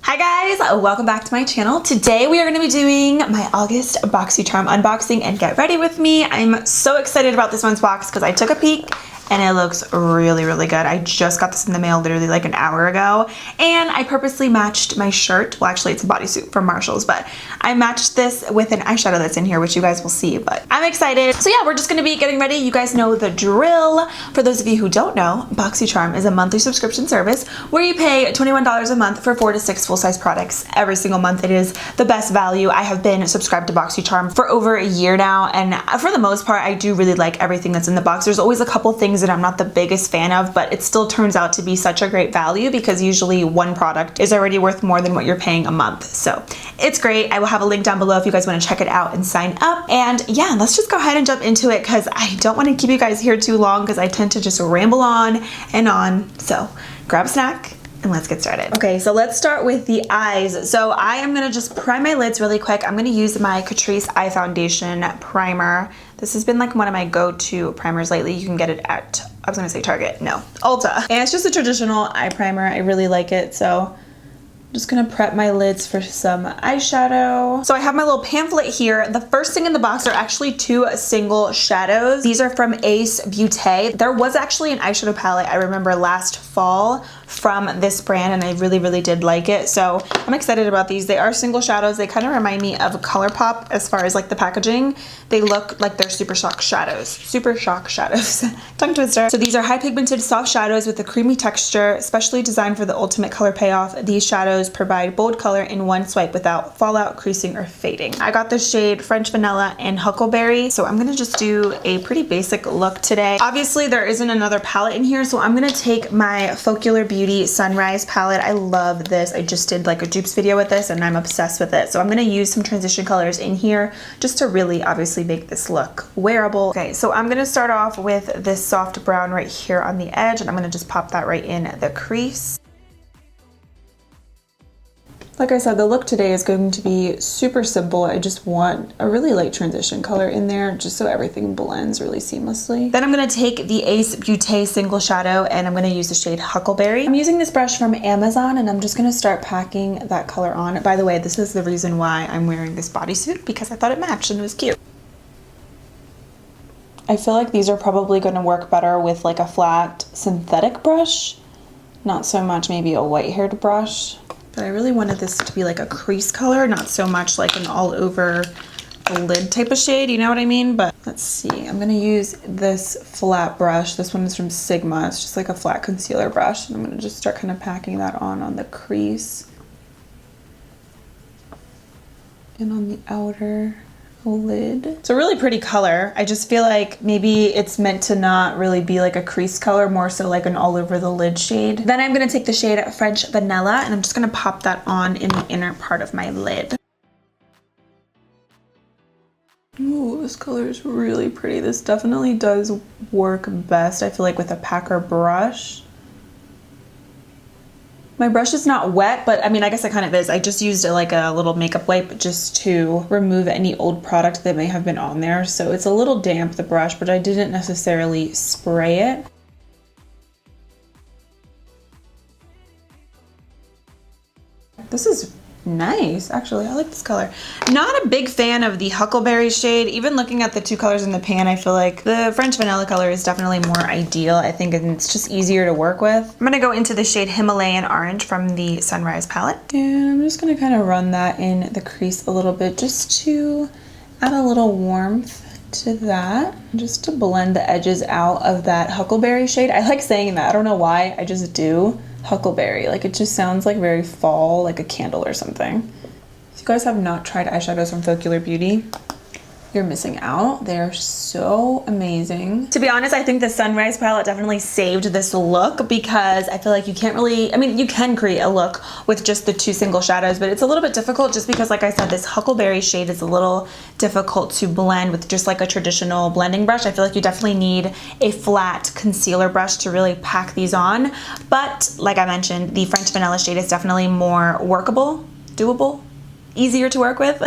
Hi guys, welcome back to my channel. Today we are going to be doing my August BOXYCHARM unboxing and get ready with me. I'm so excited about this month's box because I took a peek and it looks really good. I just got this in the mail literally like an hour ago, and I purposely matched my shirt. Well, actually it's a bodysuit from Marshall's, but I matched this with an eyeshadow that's in here, which you guys will see, but I'm excited. So yeah, we're just gonna be getting ready. You guys know the drill. For those of you who don't know, BOXYCHARM is a monthly subscription service where you pay $21 a month for 4 to 6 full-size products every single month. It is the best value. I have been subscribed to BOXYCHARM for over a year now, and for the most part, I do really like everything that's in the box. There's always a couple things that I'm not the biggest fan of, but it still turns out to be such a great value because usually one product is already worth more than what you're paying a month. So it's great. I will have a link down below if you guys want to check it out and sign up. And yeah, let's just go ahead and jump into it because I don't want to keep you guys here too long because I tend to just ramble on and on. So grab a snack and let's get started. Okay, so let's start with the eyes. So I am gonna just prime my lids really quick. I'm gonna use my Catrice Eye Foundation Primer. This has been like one of my go-to primers lately. You can get it at, I was gonna say Target, no, Ulta. And it's just a traditional eye primer. I really like it, so I'm just gonna prep my lids for some eyeshadow. So I have my little pamphlet here. The first thing in the box are actually 2 single shadows. These are from Ace Beauté. There was actually an eyeshadow palette I remember last fall from this brand, and I really did like it. So I'm excited about these. They are single shadows. They kind of remind me of ColourPop as far as like the packaging. They look like they're Super Shock shadows. Super Shock shadows. Tongue twister. So these are high pigmented soft shadows with a creamy texture, specially designed for the ultimate color payoff. These shadows provide bold color in one swipe without fallout, creasing, or fading. I got the shade French Vanilla and Huckleberry. So I'm gonna just do a pretty basic look today. Obviously there isn't another palette in here, so I'm gonna take my Focular Beauty Sunrise palette. I love this. I just did like a dupes video with this and I'm obsessed with it. So I'm gonna use some transition colors in here just to really obviously make this look wearable. Okay, so I'm gonna start off with this soft brown right here on the edge, and I'm gonna just pop that right in the crease. Like I said, the look today is going to be super simple. I just want a really light transition color in there just so everything blends really seamlessly. Then I'm going to take the Ace Beauté single shadow and I'm going to use the shade Huckleberry. I'm using this brush from Amazon and I'm just going to start packing that color on. By the way, this is the reason why I'm wearing this bodysuit, because I thought it matched and it was cute. I feel like these are probably going to work better with like a flat synthetic brush, not so much maybe a white-haired brush. But I really wanted this to be like a crease color, not so much like an all over the lid type of shade, you know what I mean? But let's see, I'm gonna use this flat brush. This one is from Sigma. It's just like a flat concealer brush. And I'm gonna just start kind of packing that on the crease. And on the outer lid. It's a really pretty color. I just feel like maybe it's meant to not really be like a crease color, more so like an all over the lid shade. Then I'm gonna take the shade French Vanilla and I'm just gonna pop that on in the inner part of my lid. Ooh, this color is really pretty. This definitely does work best, I feel like, with a packer brush. My brush is not wet, but I mean, I guess it kind of is. I just used like a little makeup wipe just to remove any old product that may have been on there. So it's a little damp, the brush, but I didn't necessarily spray it. This is nice, actually. I like this color. Not a big fan of the Huckleberry shade. Even looking at the 2 colors in the pan, I feel like the French Vanilla color is definitely more ideal. I think it's just easier to work with. I'm gonna go into the shade Himalayan Orange from the Sunrise palette. And I'm just gonna kind of run that in the crease a little bit just to add a little warmth to that, just to blend the edges out of that Huckleberry shade. I like saying that, I don't know why, I just do. Huckleberry, like it just sounds like very fall, like a candle or something. If you guys have not tried eyeshadows from Focular Beauty, you're missing out. They're so amazing. To be honest, I think the Sunrise palette definitely saved this look because I feel like you can't really, I mean, you can create a look with just the 2 single shadows, but it's a little bit difficult just because, like I said, this Huckleberry shade is a little difficult to blend with just like a traditional blending brush. I feel like you definitely need a flat concealer brush to really pack these on. But like I mentioned, the French Vanilla shade is definitely more workable, doable. easier to work with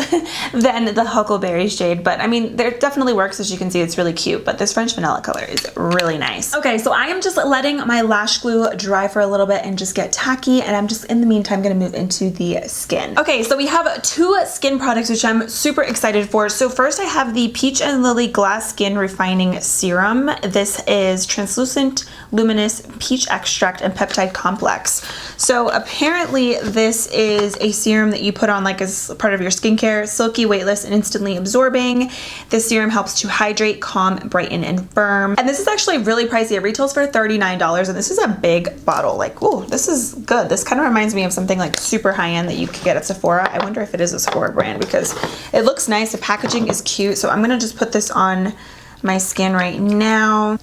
than the Huckleberry shade, but I mean, there definitely works. As you can see, it's really cute, but this French vanilla color is really nice. Okay, so I am just letting my lash glue dry for a little bit and just get tacky, and I'm just in the meantime gonna move into the skin. Okay, so we have 2 skin products which I'm super excited for. So first I have the Peach and Lily Glass Skin Refining Serum. This is translucent, luminous peach extract and peptide complex. So apparently this is a serum that you put on like as part of your skincare, silky, weightless, and instantly absorbing. This serum helps to hydrate, calm, brighten, and firm. And this is actually really pricey. It retails for $39, and this is a big bottle. Like, ooh, this is good. This kind of reminds me of something like super high-end that you could get at Sephora. I wonder if it is a Sephora brand because it looks nice. The packaging is cute. So I'm gonna just put this on my skin right now.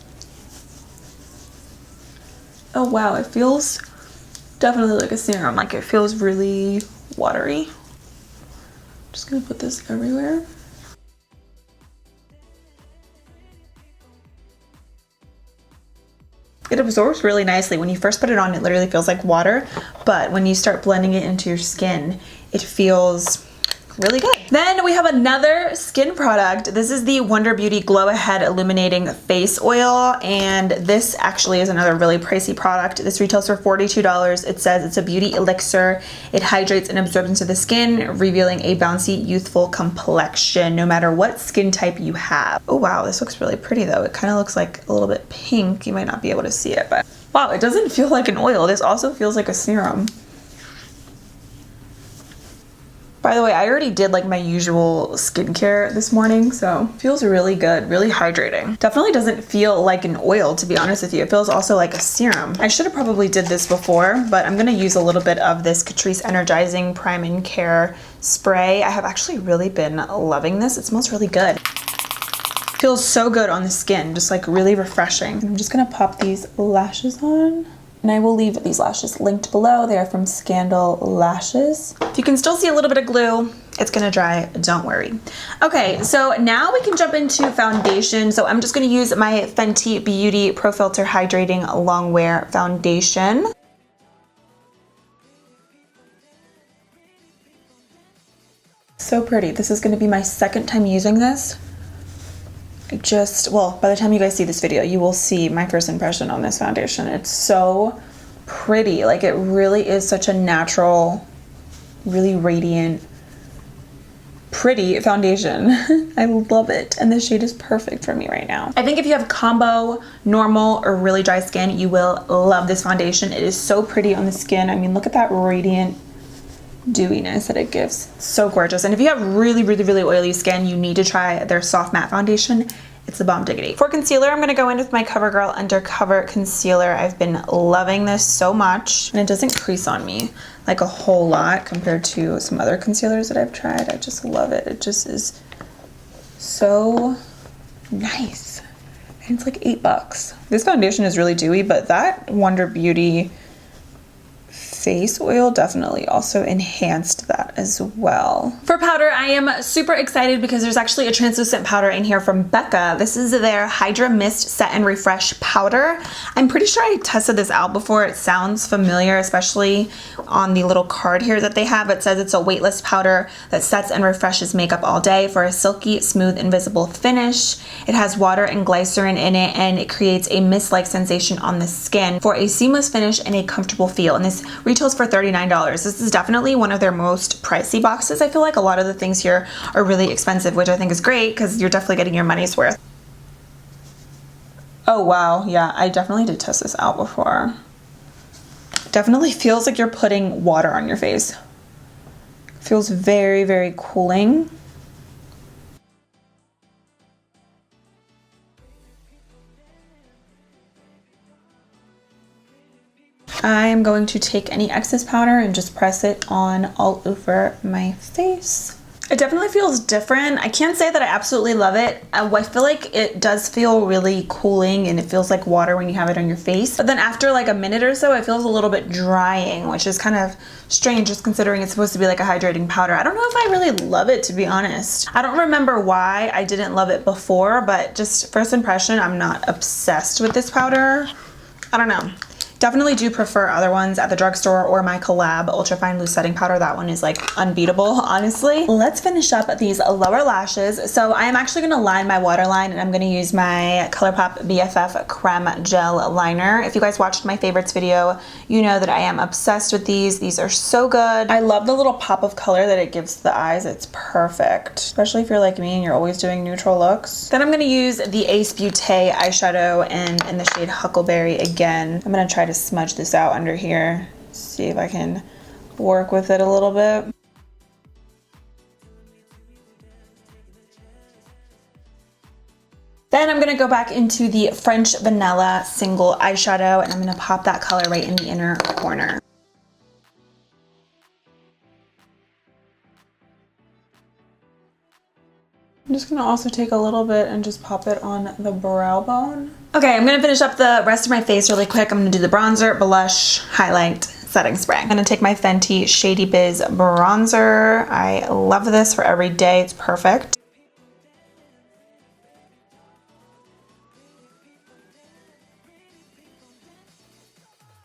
Oh wow, it feels definitely like a serum. Like, it feels really watery. Just gonna put this everywhere. It absorbs really nicely. When you first put it on, it literally feels like water, but when you start blending it into your skin, it feels really good. Then we have another skin product. This is the Wonder Beauty Glow Ahead Illuminating Face Oil, and this actually is another really pricey product. This retails for $42. It says it's a beauty elixir. It hydrates and absorbs into the skin, revealing a bouncy, youthful complexion no matter what skin type you have. Oh wow, this looks really pretty though. It kind of looks like a little bit pink. You might not be able to see it, but wow, it doesn't feel like an oil. This also feels like a serum. By the way, I already did like my usual skincare this morning, so it feels really good, really hydrating. Definitely doesn't feel like an oil, to be honest with you. It feels also like a serum. I should have probably did this before, but I'm gonna use a little bit of this Catrice Energizing Prime and Care spray. I have actually really been loving this. It smells really good. Feels so good on the skin, just like really refreshing. I'm just gonna pop these lashes on. And I will leave these lashes linked below. They are from Scandal Lashes. If you can still see a little bit of glue, it's gonna dry, don't worry. Okay, so now we can jump into foundation. So I'm just gonna use my Fenty Beauty Pro Filter Hydrating Longwear Foundation. So pretty. This is gonna be my second time using this. Well, by the time you guys see this video, you will see my first impression on this foundation. It's so pretty. Like, it really is such a natural, really radiant, pretty foundation. I love it. And this shade is perfect for me right now. I think if you have combo, normal, or really dry skin, you will love this foundation. It is so pretty on the skin. I mean, look at that radiant dewiness that it gives. So gorgeous. And if you have really, really, really oily skin, you need to try their soft matte foundation. It's the bomb diggity. For concealer, I'm gonna go in with my Covergirl Undercover concealer. I've been loving this so much, and it doesn't crease on me like a whole lot compared to some other concealers that I've tried. I just love it. It just is so nice. And it's like $8. This foundation is really dewy, but that Wonder Beauty face oil definitely also enhanced that as well. For powder, I am super excited because there's actually a translucent powder in here from BECCA. This is their Hydra-Mist Set and Refresh powder. I'm pretty sure I tested this out before. It sounds familiar, especially on the little card here that they have. It says it's a weightless powder that sets and refreshes makeup all day for a silky, smooth, invisible finish. It has water and glycerin in it, and it creates a mist-like sensation on the skin for a seamless finish and a comfortable feel. And this retails for $39. This is definitely one of their most pricey boxes. I feel like a lot of the things here are really expensive, which I think is great because you're definitely getting your money's worth. Oh wow, yeah, I definitely did test this out before. Definitely feels like you're putting water on your face. Feels very, very cooling. I'm going to take any excess powder and just press it on all over my face. It definitely feels different. I can't say that I absolutely love it. I feel like it does feel really cooling and it feels like water when you have it on your face. But then after like a minute or so, it feels a little bit drying, which is kind of strange just considering it's supposed to be like a hydrating powder. I don't know if I really love it, to be honest. I don't remember why I didn't love it before, but just first impression, I'm not obsessed with this powder. I don't know. Definitely do prefer other ones at the drugstore or my collab Ultra Fine Loose Setting Powder. That one is like unbeatable, honestly. Let's finish up these lower lashes. So I am actually gonna line my waterline, and I'm gonna use my ColourPop BFF Creme Gel Liner. If you guys watched my favorites video, you know that I am obsessed with these. These are so good. I love the little pop of color that it gives to the eyes. It's perfect, especially if you're like me and you're always doing neutral looks. Then I'm gonna use the Ace Beauté eyeshadow in the shade Huckleberry again. I'm gonna try to smudge this out under here, see if I can work with it a little bit. Then I'm gonna go back into the French Vanilla single eyeshadow, and I'm gonna pop that color right in the inner corner. I'm just gonna also take a little bit and just pop it on the brow bone. Okay, I'm gonna finish up the rest of my face really quick. I'm gonna do the bronzer, blush, highlight, setting spray. I'm gonna take my Fenty Shady Biz bronzer. I love this for every day, it's perfect.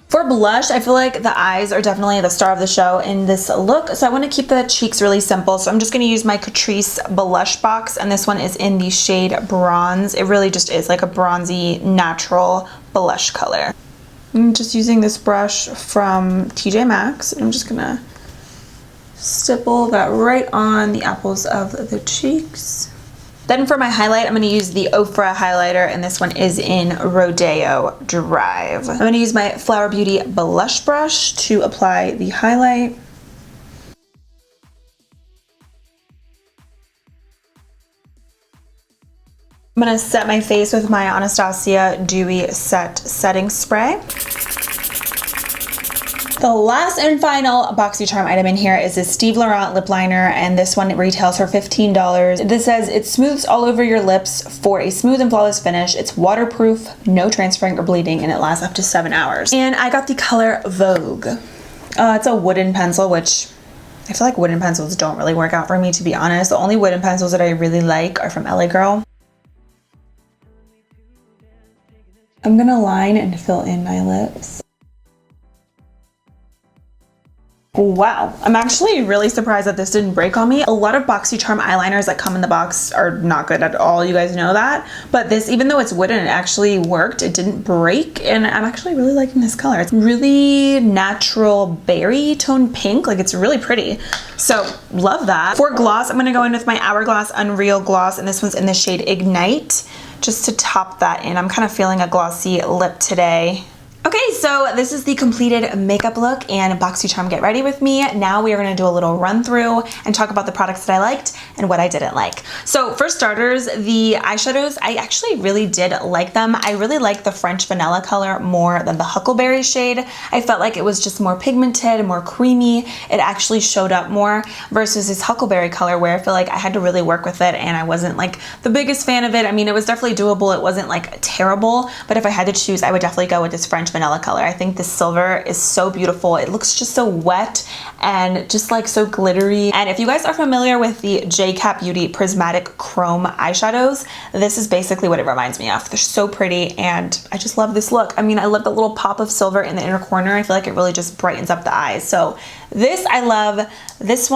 For blush, I feel like the eyes are definitely the star of the show in this look, so I want to keep the cheeks really simple. So I'm just going to use my Catrice blush box, and this one is in the shade Bronze. It really just is like a bronzy, natural blush color. I'm just using this brush from TJ Maxx, and I'm just going to stipple that right on the apples of the cheeks. Then for my highlight, I'm going to use the Ofra highlighter, and this one is in Rodeo Drive. I'm going to use my Flower Beauty blush brush to apply the highlight. I'm going to set my face with my Anastasia Dewy Set Setting Spray. The last and final BOXYCHARM item in here is this Steve Laurant lip liner, and this one retails for $15. This says it smooths all over your lips for a smooth and flawless finish. It's waterproof, no transferring or bleeding, and it lasts up to 7 hours. And I got the color Vogue. It's a wooden pencil, which I feel like wooden pencils don't really work out for me, to be honest. The only wooden pencils that I really like are from LA Girl. I'm gonna line and fill in my lips. Wow, I'm actually really surprised that this didn't break on me. A lot of BOXYCHARM eyeliners that come in the box are not good at all, you guys know that. But this, even though it's wooden, it actually worked. It didn't break, and I'm actually really liking this color. It's really natural berry tone pink, like it's really pretty. So, love that. For gloss, I'm gonna go in with my Hourglass Unreal Gloss, and this one's in the shade Ignite, just to top that in. I'm kind of feeling a glossy lip today. Okay, so this is the completed makeup look and BOXYCHARM Get Ready With Me. Now we are gonna do a little run through and talk about the products that I liked and what I didn't like. So for starters, the eyeshadows, I actually really did like them. I really like the French Vanilla color more than the Huckleberry shade. I felt like it was just more pigmented, more creamy. It actually showed up more versus this Huckleberry color where I feel like I had to really work with it, and I wasn't like the biggest fan of it. I mean, it was definitely doable. It wasn't like terrible, but if I had to choose, I would definitely go with this French Vanilla color. I think this silver is so beautiful. It looks just so wet and just like so glittery. And if you guys are familiar with the JCat Beauty Prismatic Chrome eyeshadows, this is basically what it reminds me of. They're so pretty, and I just love this look. I mean, I love the little pop of silver in the inner corner. I feel like it really just brightens up the eyes. So this I love. This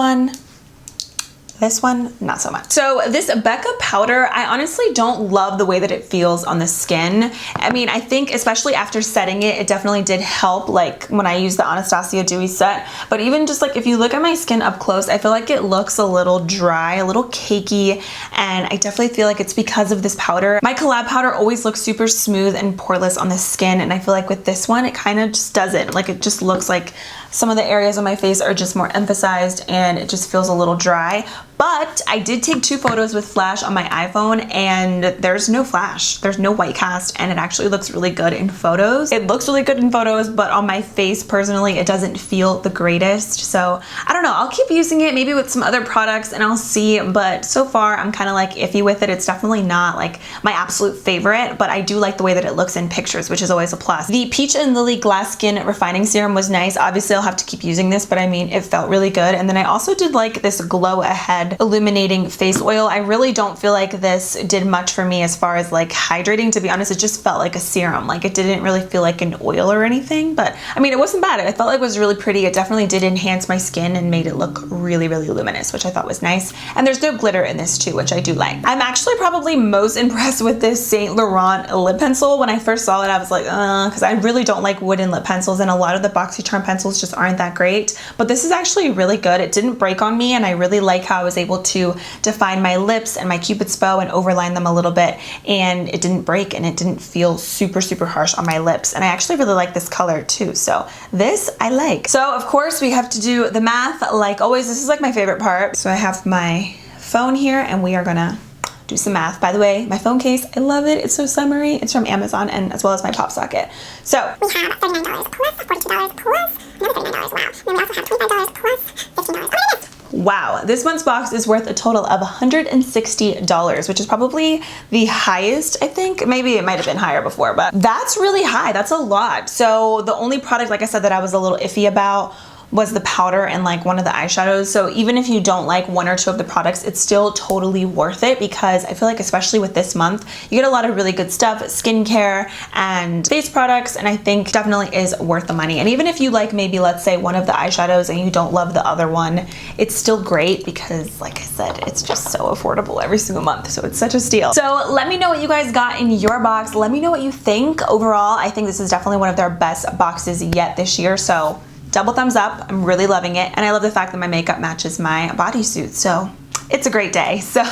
one, not so much. So this BECCA powder, I honestly don't love the way that it feels on the skin. I mean, I think especially after setting it, it definitely did help, like when I used the Anastasia Dewy Set. But even just like if you look at my skin up close, I feel like it looks a little dry, a little cakey, and I definitely feel like it's because of this powder. My collab powder always looks super smooth and poreless on the skin, and I feel like with this one, it kind of just doesn't. Like it just looks like some of the areas on my face are just more emphasized, and it just feels a little dry. But I did take 2 photos with flash on my iPhone, and there's no flash, there's no white cast, and it actually looks really good in photos. It looks really good in photos, but on my face personally, it doesn't feel the greatest. So I don't know, I'll keep using it maybe with some other products and I'll see, but so far I'm kind of like iffy with it. It's definitely not like my absolute favorite, but I do like the way that it looks in pictures, which is always a plus. The Peach and Lily Glass Skin Refining Serum was nice. Obviously still have to keep using this, but I mean, it felt really good. And then I also did like this Glow Ahead Illuminating Face Oil. I really don't feel like this did much for me as far as like hydrating, to be honest. It just felt like a serum. Like it didn't really feel like an oil or anything, but I mean, it wasn't bad. I felt like it was really pretty. It definitely did enhance my skin and made it look really, really luminous, which I thought was nice. And there's no glitter in this too, which I do like. I'm actually probably most impressed with this Saint Laurent lip pencil. When I first saw it, I was like, because I really don't like wooden lip pencils, and a lot of the BOXYCHARM pencils just aren't that great. But this is actually really good. It didn't break on me, and I really like how I was able to define my lips and my Cupid's bow and overline them a little bit, and it didn't break and it didn't feel super, super harsh on my lips. And I actually really like this color too. So this I like. So of course we have to do the math like always. This is like my favorite part. So I have my phone here and we are gonna do some math. By the way, my phone case, I love it. It's so summery. It's from Amazon, and as well as my pop socket. So we have $39 plus $42 plus another $39. Wow. And then we also have $25 plus $15. Oh, wow, this month's box is worth a total of $160, which is probably the highest, I think. Maybe it might have been higher before, but that's really high. That's a lot. So the only product, like I said, that I was a little iffy about was the powder and like one of the eyeshadows. So even if you don't like one or two of the products, it's still totally worth it, because I feel like especially with this month, you get a lot of really good stuff, skincare and face products, and I think definitely is worth the money. And even if you like maybe, let's say, one of the eyeshadows and you don't love the other one, it's still great because, like I said, it's just so affordable every single month. So it's such a steal. So let me know what you guys got in your box. Let me know what you think. Overall, I think this is definitely one of their best boxes yet this year. So double thumbs up. I'm really loving it. And I love the fact that my makeup matches my bodysuit. So it's a great day. So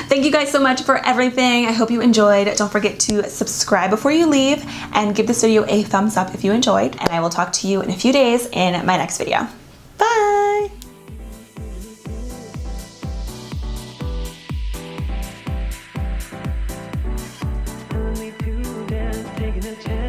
thank you guys so much for everything. I hope you enjoyed. Don't forget to subscribe before you leave and give this video a thumbs up if you enjoyed. And I will talk to you in a few days in my next video. Bye. Taking a chance.